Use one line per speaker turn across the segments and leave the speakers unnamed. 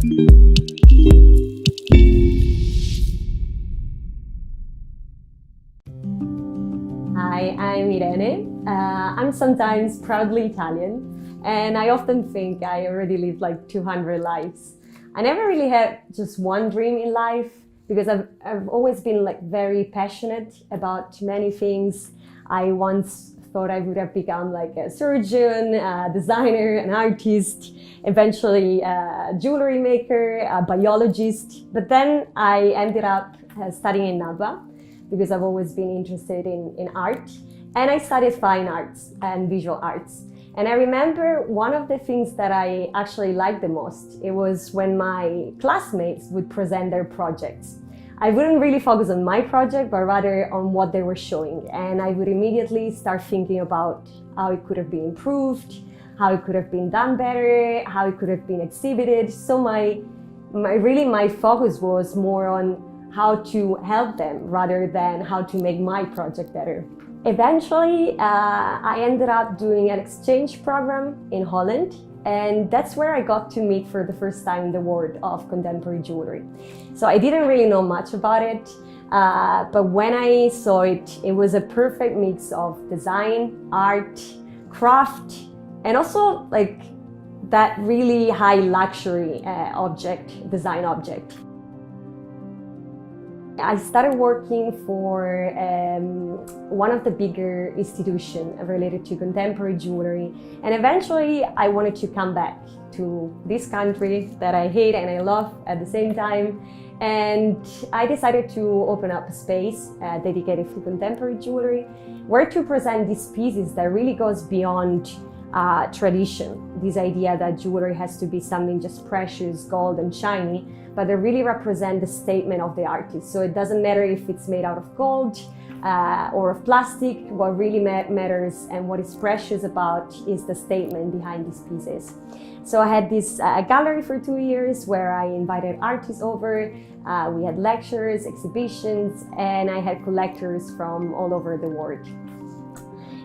Hi, I'm Irene. I'm sometimes proudly Italian, and I often think I already lived like 200 lives. I never really had just one dream in life because I've always been like very passionate about many things. I once thought I would have become like a surgeon, a designer, an artist, eventually a jewelry maker, a biologist. But then I ended up studying in NABA because I've always been interested in art. And I studied fine arts and visual arts. And I remember one of the things that I actually liked the most, it was when my classmates would present their projects. I wouldn't really focus on my project, but rather on what they were showing. And I would immediately start thinking about how it could have been improved, how it could have been done better, how it could have been exhibited. So my focus was more on how to help them rather than how to make my project better. Eventually, I ended up doing an exchange program in Holland, and that's where I got to meet for the first time the world of contemporary jewelry. So I didn't really know much about it, but when I saw it, it was a perfect mix of design, art, craft, and also like that really high luxury design object. I started working for one of the bigger institutions related to contemporary jewelry, and eventually I wanted to come back to this country that I hate and I love at the same time, and I decided to open up a space dedicated to contemporary jewelry where to present these pieces that really goes beyond tradition, this idea that jewelry has to be something just precious, gold and shiny, but they really represent the statement of the artist. So it doesn't matter if it's made out of gold or of plastic. What really matters and what is precious about is the statement behind these pieces. So I had this gallery for 2 years where I invited artists over. We had lectures, exhibitions, and I had collectors from all over the world.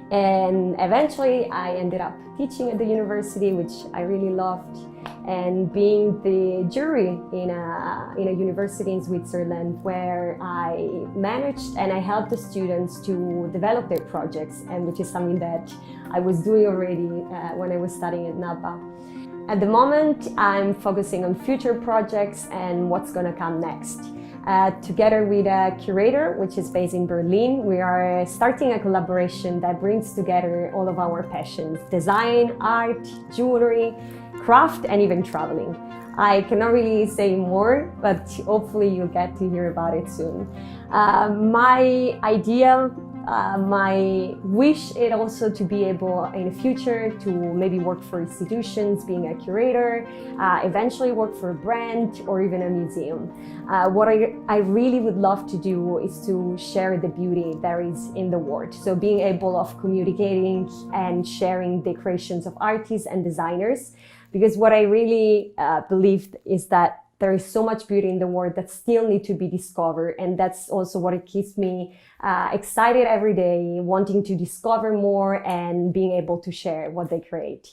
And eventually I ended up teaching at the university, which I really loved, and being the jury in a university in Switzerland where I managed and I helped the students to develop their projects, and which is something that I was doing already when I was studying at NABA. At the moment, I'm focusing on future projects and what's going to come next. Together with a curator, which is based in Berlin, we are starting a collaboration that brings together all of our passions: design, art, jewelry, craft, and even traveling. I cannot really say more, but hopefully you'll get to hear about it soon. My idea, my wish is also to be able in the future to maybe work for institutions, being a curator, eventually work for a brand or even a museum. What I really would love to do is to share the beauty there is in the world. So being able of communicating and sharing the creations of artists and designers, because what I really believe is that there is so much beauty in the world that still need to be discovered. And that's also what it keeps me excited every day, wanting to discover more and being able to share what they create.